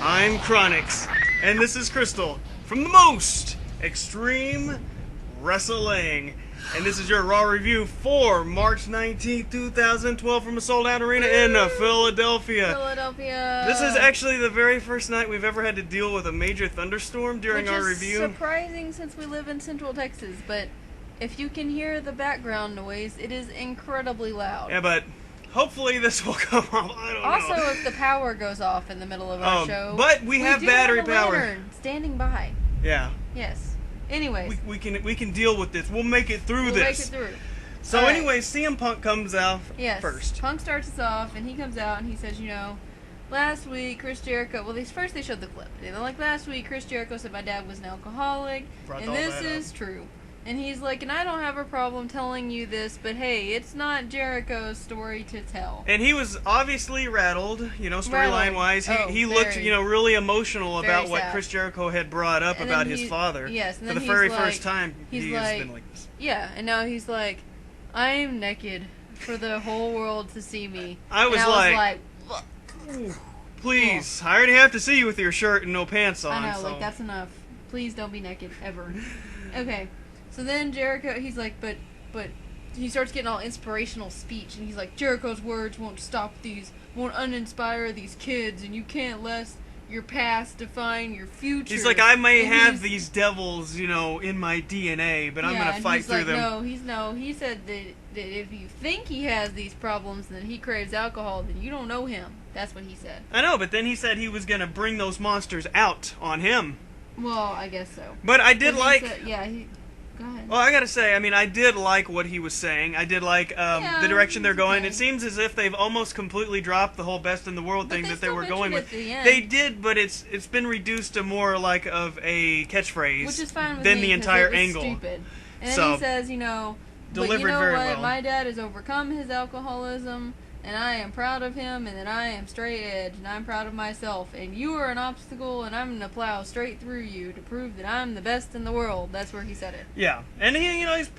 I'm Chronix, and this is Crystal from the Most Extreme Wrestling. And this is your Raw review for March 19th, 2012 from a sold-out arena in Philadelphia. This is actually the very first night we've ever had to deal with a major thunderstorm during our review. Which is surprising since we live in Central Texas, but if you can hear the background noise, it is incredibly loud. Yeah, but hopefully this will come off. I don't know. Also, if the power goes off in the middle of our show, but we have battery have a power lantern standing by. Yeah. Yes. Anyways, we can deal with this. We'll make it through this. We'll make it through. So anyways, CM Punk comes out first. Punk starts us off, and he comes out and he says, last week Chris Jericho. Well, first they showed the clip. They're like, last week Chris Jericho said my dad was an alcoholic, and this is true. And he's like, and I don't have a problem telling you this, but hey, it's not Jericho's story to tell. And he was obviously rattled, storyline-wise. He looked, really emotional about what Chris Jericho had brought up about his father. Yes, and then for the very first time he has been like this. Yeah, and now he's like, I'm naked for the whole world to see me. I was like, please, I already have to see you with your shirt and no pants on. I know, like, that's enough. Please don't be naked, ever. Okay. So then Jericho, he's like, but he starts getting all inspirational speech, and he's like, Jericho's words won't uninspire these kids, and you can't let your past define your future. He's like, I may have these devils, in my DNA, but I'm gonna fight through them. He said that if you think he has these problems, and that he craves alcohol, then you don't know him. That's what he said. I know, but then he said he was gonna bring those monsters out on him. Well, I guess so. But I did like. Go ahead. Well, I gotta say, I did like what he was saying. I did like the direction they're going. It seems as if they've almost completely dropped the whole best in the world thing that they were going with. They did, but it's been reduced to more like of a catchphrase, which is fine with than me, the entire angle. Stupid. And then he says, delivered very well. My dad has overcome his alcoholism, and I am proud of him, and that I am straight edge, and I'm proud of myself, and you are an obstacle, and I'm going to plow straight through you to prove that I'm the best in the world. That's where he said it. Yeah, and he's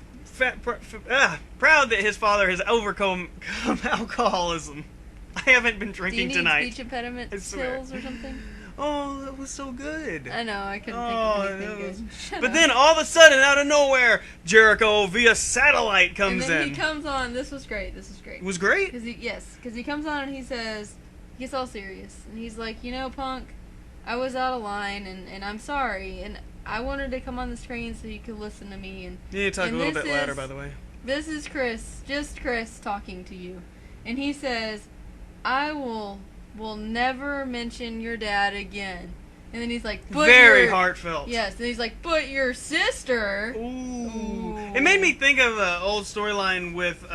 proud that his father has overcome alcoholism. I haven't been drinking tonight. Do you need speech impediment pills or something? Oh, that was so good. I know, I couldn't think of anything good. But then all of a sudden, out of nowhere, Jericho via satellite comes in. And then he comes on. This was great. It was great? Because he comes on and he says, he gets all serious. And he's like, Punk, I was out of line and I'm sorry. And I wanted to come on the screen so you could listen to me. And you need to talk a little bit louder, by the way. This is Chris, just Chris talking to you. And he says, I will never mention your dad again. And then he's like, very heartfelt. Yes, and he's like, but your sister. Ooh. It made me think of an old storyline with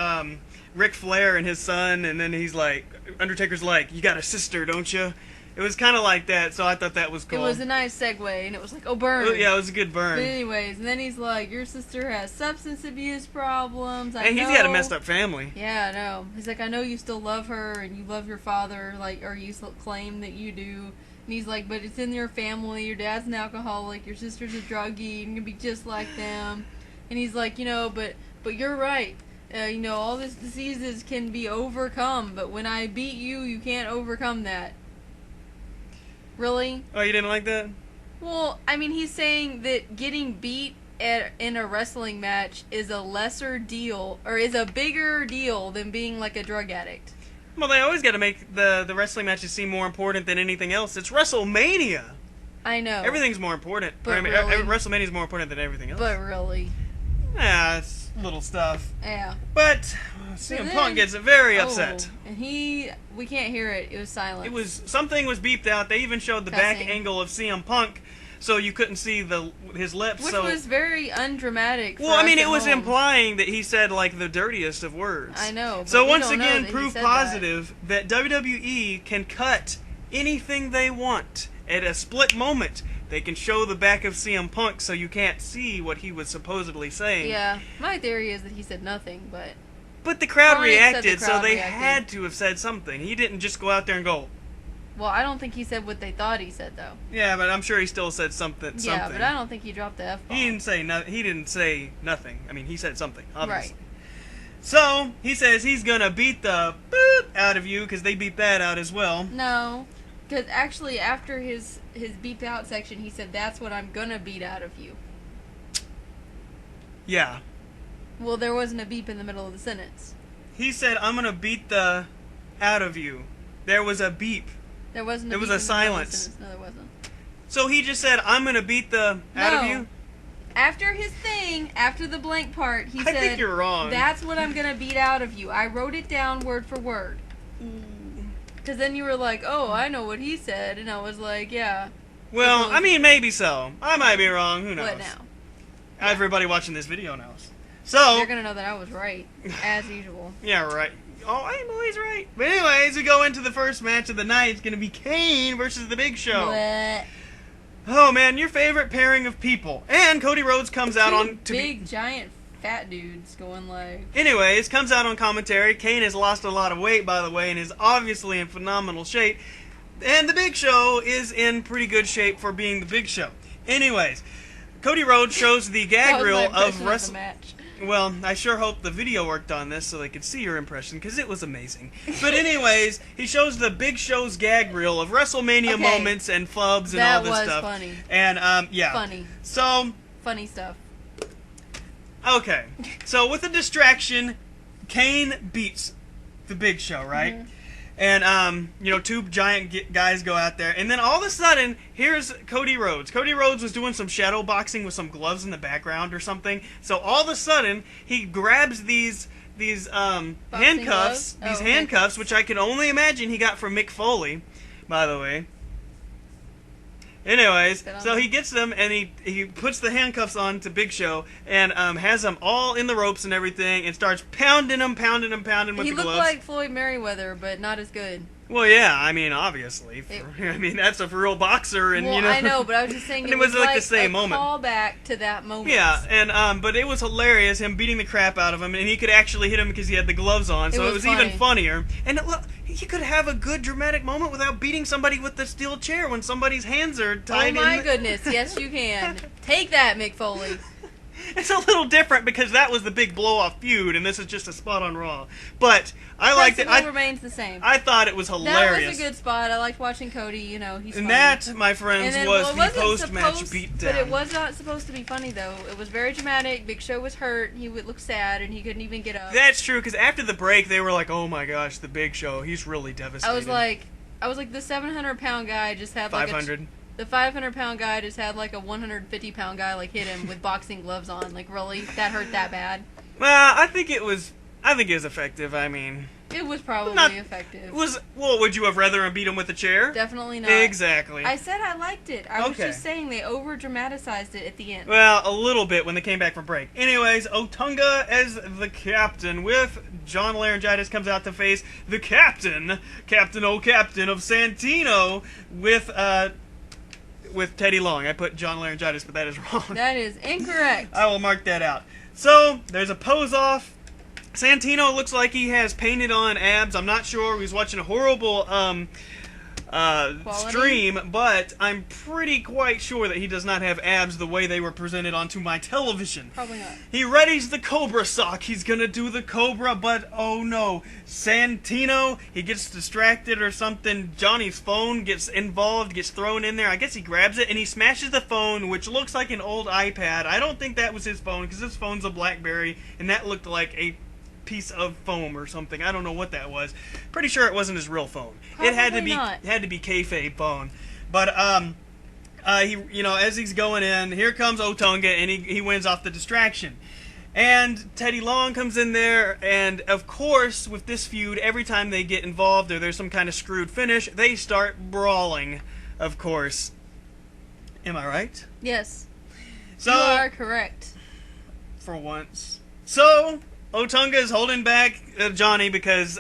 Ric Flair and his son, and then he's like, Undertaker's like, you got a sister, don't you? It was kind of like that, so I thought that was cool. It was a nice segue, and it was like, oh, burn. Yeah, it was a good burn. But anyways, and then he's like, your sister has substance abuse problems. And he's got a messed up family. Yeah, I know. He's like, I know you still love her, and you love your father, or you claim that you do. And he's like, but it's in your family. Your dad's an alcoholic. Your sister's a druggie. And you're going to be just like them. And he's like, but you're right. All these diseases can be overcome, but when I beat you, you can't overcome that. Really? Oh, you didn't like that? Well, he's saying that getting beat in a wrestling match is a lesser deal, or is a bigger deal than being like a drug addict. Well, they always got to make the wrestling matches seem more important than anything else. It's WrestleMania. I know. Everything's more important. But really? WrestleMania's more important than everything else. But really? Yeah, it's little stuff. Yeah. But CM Punk gets very upset. And we can't hear it. It was silent. Something was beeped out. They even showed the back angle of CM Punk, so you couldn't see his lips. Which was very undramatic. Well, it was implying that he said like the dirtiest of words. I know. So once again, proof positive that WWE can cut anything they want at a split moment. They can show the back of CM Punk so you can't see what he was supposedly saying. Yeah, my theory is that he said nothing, but... But the crowd reacted, so they had to have said something. He didn't just go out there and go... Well, I don't think he said what they thought he said, though. Yeah, but I'm sure he still said something. Yeah, but I don't think he dropped the F-bomb. He didn't say nothing. He said something, obviously. Right. So, he says he's gonna beat the boop out of you, because they beat that out as well. No. Because actually, after his beep out section, he said, "That's what I'm gonna beat out of you." Yeah. Well, there wasn't a beep in the middle of the sentence. He said, "I'm gonna beat the out of you." There was a beep. There wasn't. There was a silence. No, there wasn't. So he just said, "I'm gonna beat the out of you." After his thing, after the blank part, he said, I think you're wrong. "That's what I'm gonna beat out of you." I wrote it down word for word. Because then you were like, "Oh, I know what he said," and I was like, "Yeah." Well, I mean, maybe so. I might be wrong. Who knows? What now? Everybody watching this video knows. So they're gonna know that I was right, as usual. Yeah, right. Oh, I'm always right. But anyways, we go into the first match of the night. It's gonna be Kane versus the Big Show. What? Oh man, your favorite pairing of people. And Cody Rhodes comes out on big giant fat dudes going like. Anyways, comes out on commentary. Kane has lost a lot of weight, by the way, and is obviously in phenomenal shape. And the Big Show is in pretty good shape for being the Big Show. Anyways, Cody Rhodes shows the gag reel of wrestling. Well, I sure hope the video worked on this so they could see your impression, because it was amazing. But anyways, he shows the Big Show's gag reel of WrestleMania moments and flubs and all this stuff. That was funny. And, yeah. Funny. So... Funny stuff. Okay. So, with a distraction, Kane beats the Big Show, right? Mm-hmm. And, you know, two giant guys go out there. And then all of a sudden, here's Cody Rhodes. Cody Rhodes was doing some shadow boxing with some gloves in the background or something. So all of a sudden, he grabs these handcuffs. These handcuffs, which I can only imagine he got from Mick Foley, by the way. Anyways, so he gets them and he puts the handcuffs on to Big Show and has them all in the ropes and everything and starts pounding them with the gloves. He looked like Floyd Mayweather, but not as good. Well, yeah, I mean, obviously. I mean, that's a real boxer, and you know. I know, but I was just saying it was like the same moment. Callback to that moment. Yeah, and but it was hilarious, him beating the crap out of him, and he could actually hit him because he had the gloves on, so it was even funnier. And look, you could have a good dramatic moment without beating somebody with the steel chair when somebody's hands are tied in. Oh my goodness, yes you can. Take that, Mick Foley. It's a little different because that was the big blow-off feud, and this is just a spot on Raw. But I liked it. It remains the same. I thought it was hilarious. That was a good spot. I liked watching Cody. You know, he's funny. And that, my friends, was the post-match beatdown. But it was not supposed to be funny, though. It was very dramatic. Big Show was hurt. He looked sad, and he couldn't even get up. That's true, because after the break, they were like, "Oh my gosh, the Big Show. He's really devastated." I was like, the 700-pound guy just had like 500. The 500-pound guy just had like a 150-pound guy like hit him with boxing gloves on. Like, really? That hurt that bad? Well, I think it was effective. I mean, it was probably effective. Well, would you have rather him beat him with a chair? Definitely not. Exactly. I said I liked it. I was just saying they over-dramatized it at the end. Well, a little bit when they came back from break. Anyways, Otunga as the captain with John Laryngitis comes out to face the Captain of Santino with Teddy Long. I put John Laryngitis, but that is wrong. That is incorrect. I will mark that out. So, there's a pose-off. Santino looks like he has painted on abs. I'm not sure. He was watching a horrible stream, but I'm pretty quite sure that he does not have abs the way they were presented onto my television. Probably not. He readies the Cobra sock. He's gonna do the Cobra, but oh no. Santino, he gets distracted or something. Johnny's phone gets involved, gets thrown in there. I guess he grabs it and he smashes the phone, which looks like an old iPad. I don't think that was his phone because his phone's a BlackBerry, and that looked like a piece of foam or something. I don't know what that was. Pretty sure it wasn't his real phone. Probably it had to be kayfabe phone. But he, you know, as he's going in, here comes Otunga, and he wins off the distraction. And Teddy Long comes in there, and of course, with this feud, every time they get involved or there's some kind of screwed finish, they start brawling. Of course. Am I right? Yes. So, you are correct. For once. So, Otunga is holding back Johnny because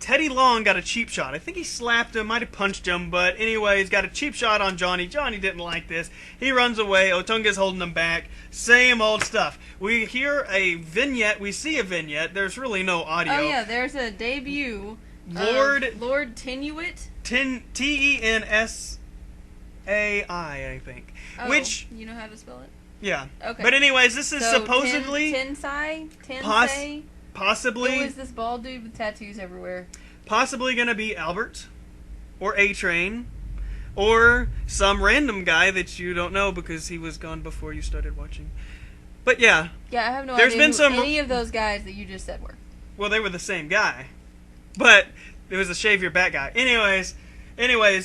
Teddy Long got a cheap shot. I think he slapped him, might have punched him, but anyway, he's got a cheap shot on Johnny. Johnny didn't like this. He runs away. Otunga's holding him back. Same old stuff. We hear a vignette. We see a vignette. There's really no audio. Oh, yeah, there's a debut. Lord Tenuit? T-E-N-S-A-I, I think. Oh, which, you know how to spell it? Yeah. Okay. But anyways, this is supposedly... Tensai? Possibly... Who is this bald dude with tattoos everywhere? Possibly going to be Albert. or A-Train, or some random guy that you don't know because he was gone before you started watching. But yeah. Yeah, I have no There's idea been some... any of those guys that you just said were. Well, they were the same guy. But it was a shave your back guy. Anyways,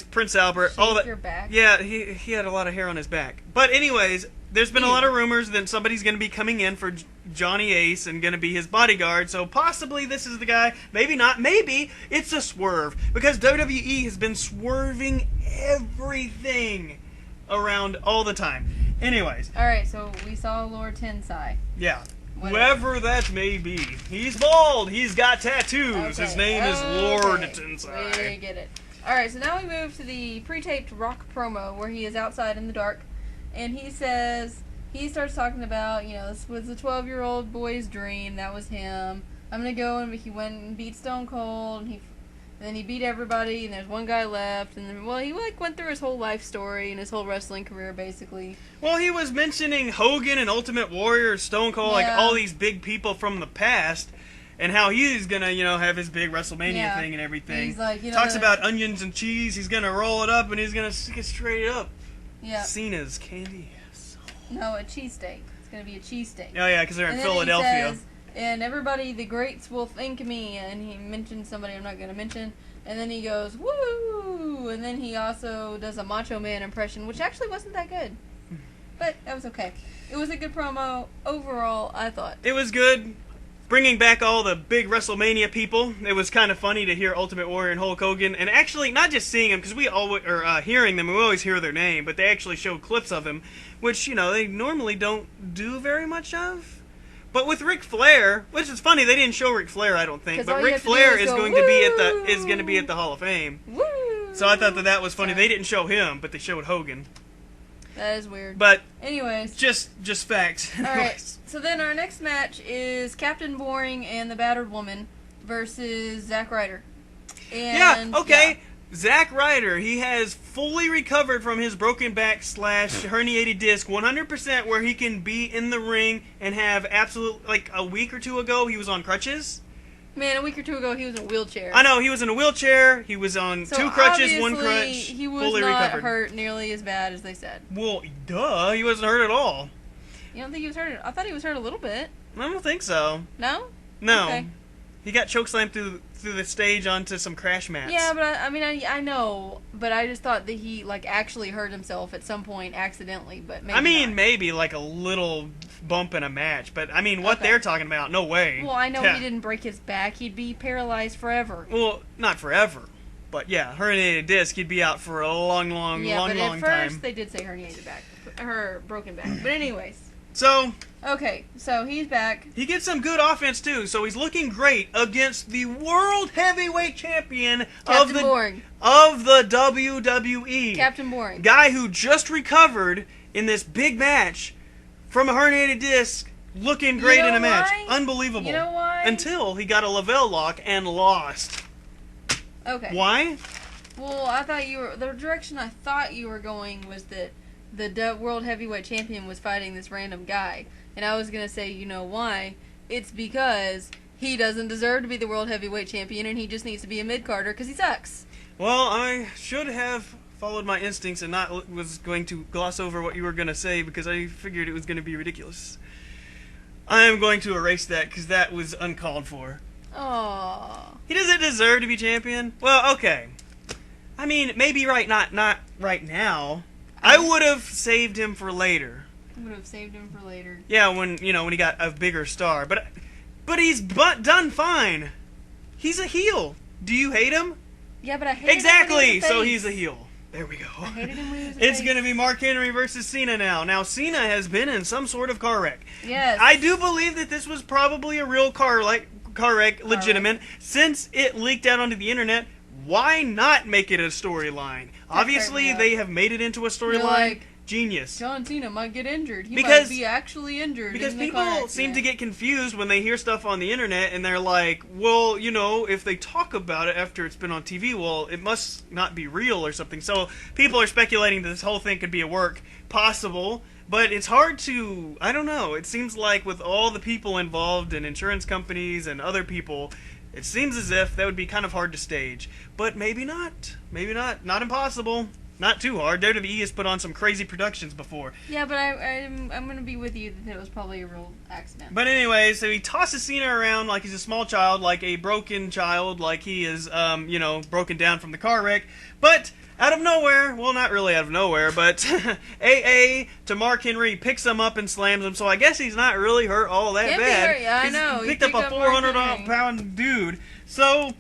Prince Albert. Shave your back? Yeah, he had a lot of hair on his back. But anyways, there's been a lot of rumors that somebody's going to be coming in for Johnny Ace and going to be his bodyguard. So possibly this is the guy. Maybe not. Maybe it's a swerve. Because WWE has been swerving everything around all the time. Anyways. Alright, so we saw Lord Tensai. Yeah. Whatever. Whoever that may be. He's bald. He's got tattoos. Okay. His name is Lord Tensai. We get it. Alright, so now we move to the pre-taped Rock promo where he is outside in the dark. And he starts talking about, this was a 12-year-old boy's dream. That was him. I'm going to go, and he went and beat Stone Cold. And then he beat everybody, and there's one guy left. And then, he went through his whole life story and his whole wrestling career, basically. Well, he was mentioning Hogan and Ultimate Warrior, Stone Cold, like all these big people from the past. And how he's gonna, have his big WrestleMania thing and everything. He's like, talks about onions and cheese. He's gonna roll it up and he's gonna stick it straight up. Yeah. Cena's candy. No, a cheesesteak. It's gonna be a cheesesteak. Oh yeah, because they're in and Philadelphia. Then he says, and everybody, the greats, will thank me. And he mentions somebody I'm not gonna mention. And then he goes, woo! And then he also does a Macho Man impression, which actually wasn't that good. But that was okay. It was a good promo overall, I thought. It was good. Bringing back all the big WrestleMania people. It was kind of funny to hear Ultimate Warrior and Hulk Hogan, and actually not just seeing them, because we always are hearing them. We always hear their name, but they actually show clips of him, which they normally don't do very much of. But with Ric Flair, which is funny, they didn't show Ric Flair, I don't think. But Ric Flair is going to be at the Hall of Fame. Woo! So I thought that was funny. Sorry. They didn't show him, but they showed Hogan. That is weird. But anyways, just facts. Alright, so then our next match is Captain Boring and the Battered Woman versus Zack Ryder. And, Zack Ryder, he has fully recovered from his broken back / herniated disc 100%, where he can be in the ring and have a week or two ago, he was on crutches. Man, a week or two ago, he was in a wheelchair. I know, he was in a wheelchair, he was on 2 crutches, 1 crutch, he was fully not recovered. hurt nearly as bad as they said. Well, duh, he wasn't hurt at all. You don't think he was hurt? I thought he was hurt a little bit. I don't think so. No? No. Okay. He got chokeslammed through the stage onto some crash mats. Yeah, but I know, but I just thought that he actually hurt himself at some point accidentally, but maybe not. Maybe like a little bump in a match, but what they're talking about, no way. Well, I know he didn't break his back. He'd be paralyzed forever. Well, not forever, but yeah, herniated disc, he'd be out for a long time. Yeah, but at first they did say herniated back, her broken back. But anyways. So. Okay, so he's back. He gets some good offense too, so he's looking great against the World Heavyweight Champion of the WWE. Captain Boring. Guy who just recovered in this big match from a herniated disc, looking great in a match. Unbelievable. You know why? Until he got a Lavelle lock and lost. Okay. Why? Well, the direction I thought you were going was that the World Heavyweight Champion was fighting this random guy. And I was going to say, you know why? It's because he doesn't deserve to be the World Heavyweight Champion, and he just needs to be a mid-carder because he sucks. Well, I should have followed my instincts and not was going to gloss over what you were going to say because I figured it was going to be ridiculous. I am going to erase that because that was uncalled for. Aww. He doesn't deserve to be champion? Well, okay. Maybe not right now. I would have saved him for later. Would have saved him for later. Yeah, when he got a bigger star. But he's done fine. He's a heel. Do you hate him? Yeah, but I hate him. Exactly. So he's a heel. There we go. I hated him when he was It's going to be Mark Henry versus Cena now. Now, Cena has been in some sort of car wreck. Yes. I do believe that this was probably a real car wreck, legitimate. Since it leaked out onto the internet, why not make it a storyline? Obviously, they have made it into a storyline. Genius. John Cena might get injured. He might be actually injured. Because in the people seem to get confused when they hear stuff on the internet and they're like, well, if they talk about it after it's been on TV, well, it must not be real or something. So people are speculating that this whole thing could be a work. Possible. But it's hard to, I don't know. It seems like with all the people involved and insurance companies and other people, It seems as if that would be kind of hard to stage, but maybe not. Maybe not. Not impossible. Not too hard. WWE has put on some crazy productions before. Yeah, but I'm going to be with you that it was probably a real accident. But anyway, so he tosses Cena around like he's a small child, like a broken child, like he is, broken down from the car wreck. But out of nowhere, well, not really out of nowhere, but AA to Mark Henry picks him up and slams him. So I guess he's not really hurt all that Can't be bad. hurt. Yeah, I know. He picked up a 400-pound dude. So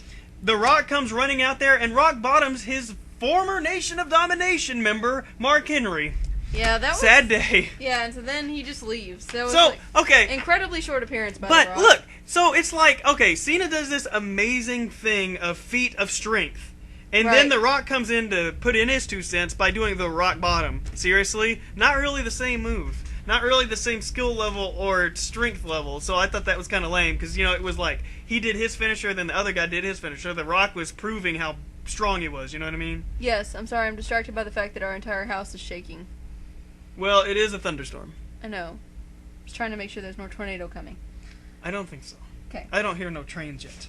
The Rock comes running out there and rock bottoms his former Nation of Domination member, Mark Henry. Yeah, that was... Sad day. Yeah, and so then he just leaves. That was okay. Incredibly short appearance by But The Rock. look, so it's like, okay, Cena does this amazing thing of feat of strength. And then The Rock comes in to put in his 2 cents by doing the rock bottom. Seriously? Not really the same move. Not really the same skill level or strength level. So I thought that was kind of lame because, it was like he did his finisher, then the other guy did his finisher. The Rock was proving how strong he was, you know what I mean? Yes, I'm sorry, I'm distracted by the fact that our entire house is shaking. Well, it is a thunderstorm. I know. Just trying to make sure there's no tornado coming. I don't think so. Okay. I don't hear no trains yet.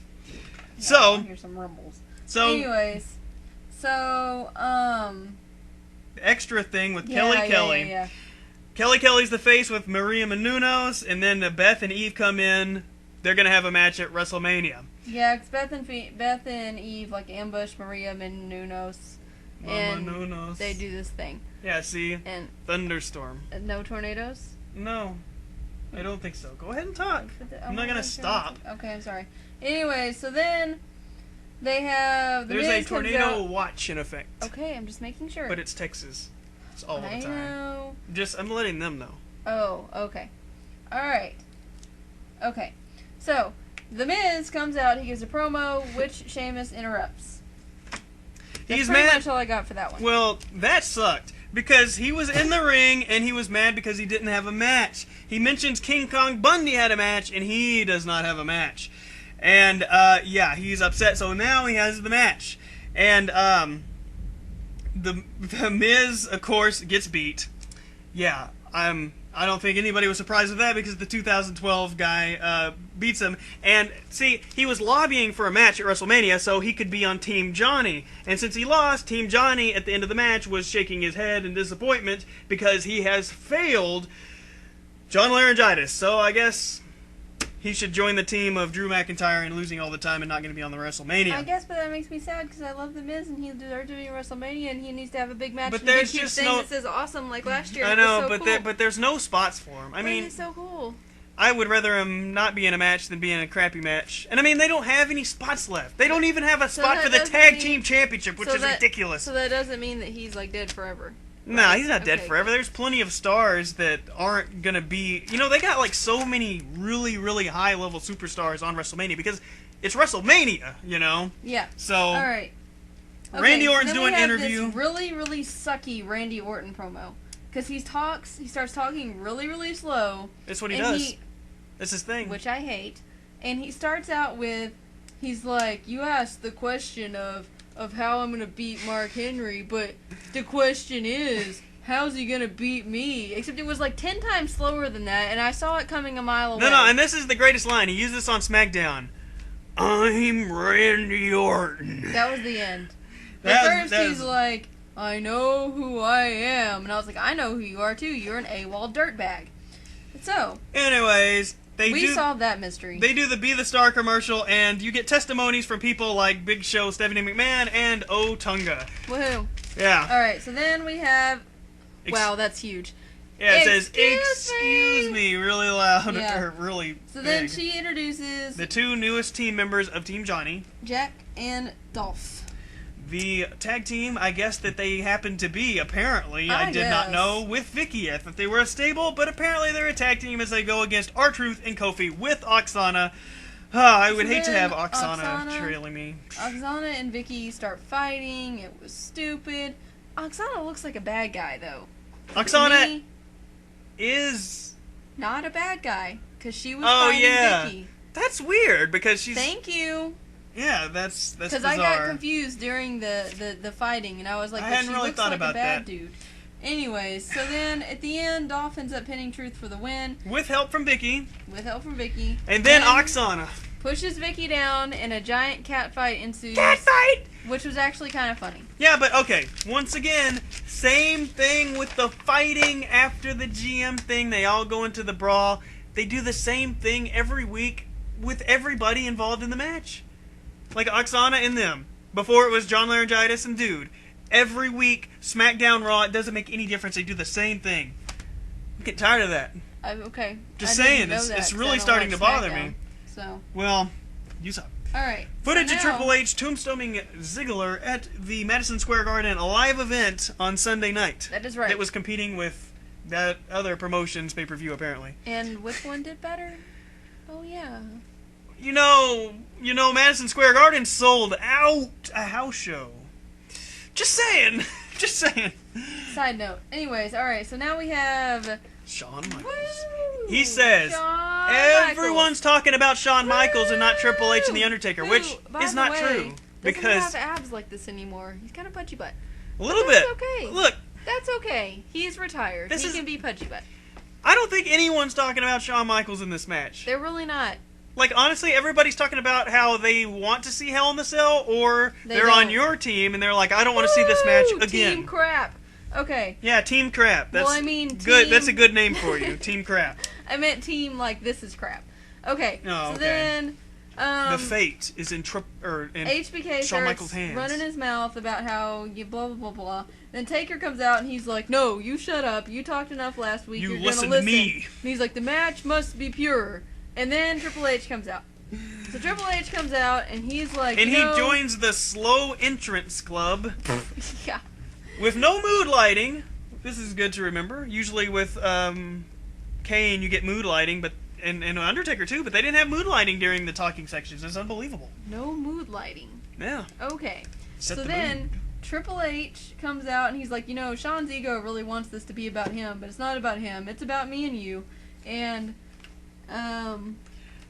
Yeah, I hear some rumbles. Anyways, extra thing with Kelly Kelly. Yeah. Kelly's the face with Maria Menounos, and then Beth and Eve come in. They're gonna have a match at WrestleMania. Yeah, because Beth and Eve ambush Maria Menounos, and Menounos. they do this thing. Yeah, see, and thunderstorm. No tornadoes. No, I don't think so. Go ahead and talk. I'm not gonna stop. Okay, I'm sorry. Anyway, so then they have There's a tornado watch in effect. Okay, I'm just making sure. But it's Texas. It's all the time. I know. I'm letting them know. Oh, okay. All right. Okay. So, The Miz comes out, he gives a promo, which Sheamus interrupts. That's pretty much all I got for that one. Well, that sucked. Because he was in the ring, and he was mad because he didn't have a match. He mentions King Kong Bundy had a match, and he does not have a match. And, he's upset, so now he has the match. And, the Miz, of course, gets beat. Yeah, I don't think anybody was surprised with that because the 2012 guy beats him. And, see, he was lobbying for a match at WrestleMania so he could be on Team Johnny. And since he lost, Team Johnny at the end of the match was shaking his head in disappointment because he has failed John Laryngitis. So I guess he should join the team of Drew McIntyre and losing all the time and not going to be on the WrestleMania. I guess, but that makes me sad because I love The Miz and he deserves to be in WrestleMania and he needs to have a big match. But and there's big just thing no... that says awesome like last year. I know, so but cool. but there's no spots for him. I mean, it's so cool. I would rather him not be in a match than be in a crappy match. And I mean, they don't have any spots left. They don't even have a spot for the Tag Team Championship, which is ridiculous. So that doesn't mean that he's dead forever. Nah, he's not dead forever. There's plenty of stars that aren't going to be... they got so many really, really high-level superstars on WrestleMania because it's WrestleMania, Yeah. So... All right. Okay, Randy Orton's doing an interview. This really, really sucky Randy Orton promo. Because he starts talking really, really slow. That's what he does. That's his thing. Which I hate. And he starts out with, he's like, you asked the question of how I'm going to beat Mark Henry, but the question is, how's he going to beat me? Except it was 10 times slower than that, and I saw it coming a mile away. No, and this is the greatest line. He used this on SmackDown. I'm Randy Orton. That was the end. He's like, I know who I am. And I was like, I know who you are, too. You're an AWOL dirtbag. So, anyways... We solved that mystery. They do the Be the Star commercial, and you get testimonies from people like Big Show, Stephanie McMahon, and Otunga. Woohoo. Yeah. Alright, so then we have... Wow, that's huge. Yeah, it says, excuse me, really loud, yeah. or really So big. then she introduces... the 2 newest team members of Team Johnny. Jack and Dolph. The tag team, I guess that they happen to be, apparently. I did not know with Vicky. I thought they were a stable, but apparently they're a tag team as they go against R-Truth and Kofi with Oksana. I would hate to have Oksana trailing me. Oksana and Vicky start fighting. It was stupid. Oksana looks like a bad guy, though. Oksana is... not a bad guy, because she was fighting Vicky. That's weird, because she's... Thank you. Yeah, that's bizarre. Because I got confused during the fighting, and I was like, I hadn't really thought about that. Dude. Anyways, so then at the end, Dolph ends up pinning Truth for the win. With help from Vicky. With help from Vicky. And then Oksana. pushes Vicky down, and a giant cat fight ensues. Cat fight! Which was actually kind of funny. Yeah, but okay, once again, same thing with the fighting after the GM thing. They all go into the brawl. They do the same thing every week with everybody involved in the match. Like Oksana and them. Before it was John Laryngitis and Dude. Every week, SmackDown Raw, it doesn't make any difference. They do the same thing. I'm getting tired of that. Okay. Just saying, it's really starting to bother me. So. Well, you suck. Alright. Footage so of Triple H tombstoning Ziggler at the Madison Square Garden, a live event on Sunday night. That is right. That was competing with that other promotion's pay-per-view, apparently. And which one did better? Oh, yeah. You know, Madison Square Garden sold out a house show. Just saying. Just saying. Side note. Anyways, alright, so now we have... Shawn Michaels. Woo! He says, everyone's talking about Shawn Michaels and not Triple H and The Undertaker, which is not true. Because he doesn't have abs like this anymore. He's kind of pudgy butt. A little bit. That's okay. Look. That's okay. He's retired. He can be pudgy butt. I don't think anyone's talking about Shawn Michaels in this match. They're really not. Like, honestly, everybody's talking about how they want to see Hell in the Cell, or they're on your team, and they're like, I don't want to see this match again. Team crap. Okay. Yeah, Team Crap. That's well, I mean, good. That's a good name for you, Team Crap. I meant team like this is crap. Okay. Oh, so okay. then, the fate is in HBK Shawn Michaels' starts hands. running his mouth about how you blah blah blah blah. Then Taker comes out and he's like, "No, you shut up. You talked enough last week. You're listen gonna to listen." me. And he's like, "The match must be pure." And then Triple H comes out. So Triple H comes out and he's like, and he joins the slow entrance club. Yeah. With no mood lighting. This is good to remember. Usually with Kane, you get mood lighting, but and Undertaker too. But they didn't have mood lighting during the talking sections. It's unbelievable. No mood lighting. Yeah. Okay. Set so the then mood. Triple H comes out and he's like, Sean's ego really wants this to be about him, but it's not about him. It's about me and you. And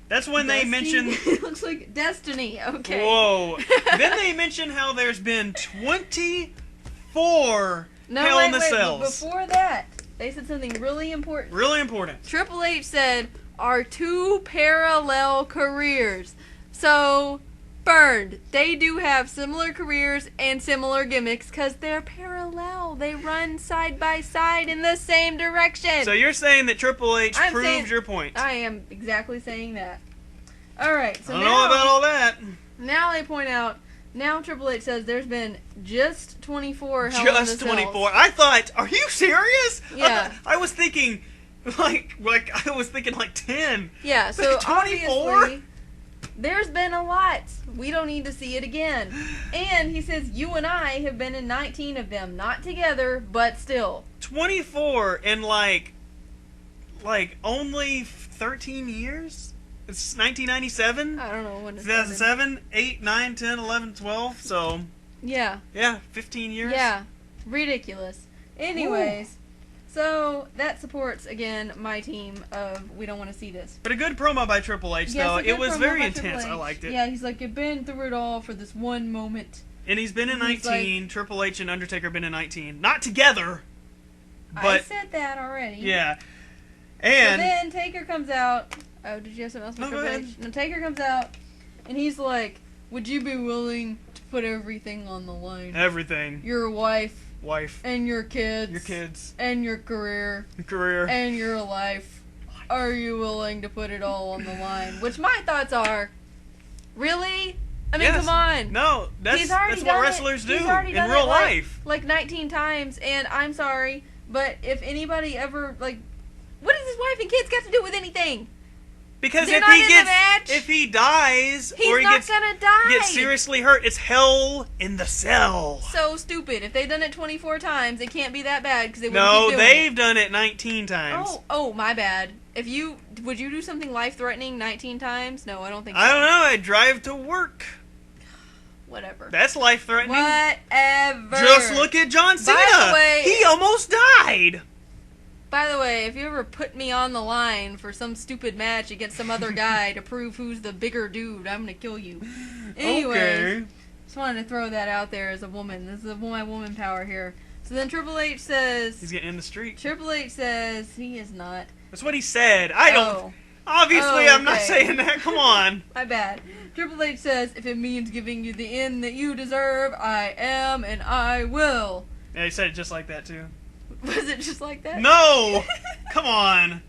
that's when they mention. It looks like Destiny. Okay. Whoa. Then they mention how there's been 24 Hell in the Cells. But before that, they said something really important. Really important. Triple H said, our two parallel careers. So, burned. They do have similar careers and similar gimmicks because they're parallel. They run side by side in the same direction. So you're saying that Triple H proves your point. I am exactly saying that. Alright, so I don't know about all that. Now they point out, now Triple H says there's been just 24 Hell in the Cells. Just 24. I thought, are you serious? Yeah. I was thinking, like 10. Yeah, so 24? obviously, there's been a lot. We don't need to see it again. And he says, you and I have been in 19 of them. Not together, but still. 24 in like only 13 years? It's 1997? I don't know when it's 2007, 8, 9, 10, 11, 12, so... Yeah. Yeah, 15 years? Yeah. Ridiculous. Anyways, so that supports, again, my team of we don't want to see this. But a good promo by Triple H, though. It was very intense. I liked it. Yeah, he's like, you've been through it all for this one moment. And he's been in 19. Triple H and Undertaker have been in 19. Not together, but... I said that already. Yeah. And... So then Taker comes out... Oh, did you have something else? No, go ahead. No, Taker comes out, and he's like, would you be willing to put everything on the line? Everything. Your wife. And your kids. Your kids. And your career. Your career. And your life. Are you willing to put it all on the line? Which my thoughts are, really? I mean, come on. No, that's what wrestlers do in real life. Like 19 times, and I'm sorry, but if anybody ever, like, what does his wife and kids got to do with anything? Because if he dies or he gets seriously hurt, it's Hell in the Cell. So stupid. If they've done it 24 times, it can't be that bad because they wouldn't keep doing they've done it 19 times. Oh, my bad. Would you do something life-threatening 19 times? No, I don't think so. I don't know. I drive to work. Whatever. That's life-threatening. Whatever. Just look at John Cena. By the way, he almost died. By the way, if you ever put me on the line for some stupid match against some other guy to prove who's the bigger dude, I'm gonna kill you. Anyways, just wanted to throw that out there as a woman. This is my woman power here. So then Triple H says... He's getting in the street. Triple H says he is not. That's what he said. I don't... Obviously, Oh, I'm not okay. saying that. Come on. My bad. Triple H says, if it means giving you the end that you deserve, I am and I will. Yeah, he said it just like that, too. Was it just like that? No! Come on.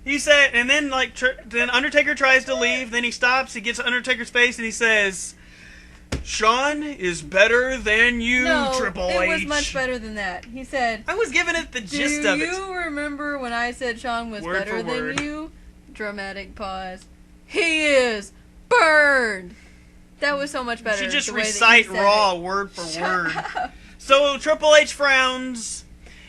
He said, and then, like, then Undertaker tries to leave, then he stops, he gets Undertaker's face, and he says, Shawn is better than you, No, Triple it H. was much better than that. He said, I was giving it the gist do of it. you remember when I said Shawn was Word better for word. than you? Dramatic pause. He is burned. That was so much better. You should just the way that recite he said Raw it. word for Shut word. up. So Triple H frowns.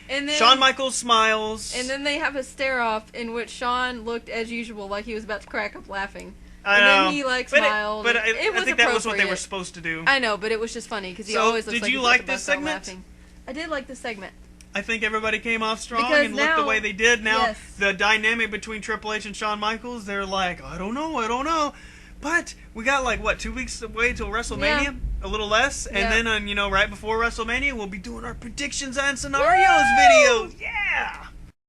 And then, Shawn Michaels smiles. And then they have a stare off in which Shawn looked as usual, like he was about to crack up laughing. I And know. then he like But smiled. But it was I think that was what they were appropriate. supposed to do. I know, but it was just funny because he So, always looks did like you he's like about to this start segment? laughing. I did like this segment. I think everybody came off strong Because and looked the now- way they did. Now, yes. the dynamic between Triple H and Shawn Michaels, they're like, I don't know. But we got like, what, 2 weeks away till WrestleMania? Yeah. A little less. And Yeah. then, right before WrestleMania, we'll be doing our predictions and scenarios Woo! videos. Yeah!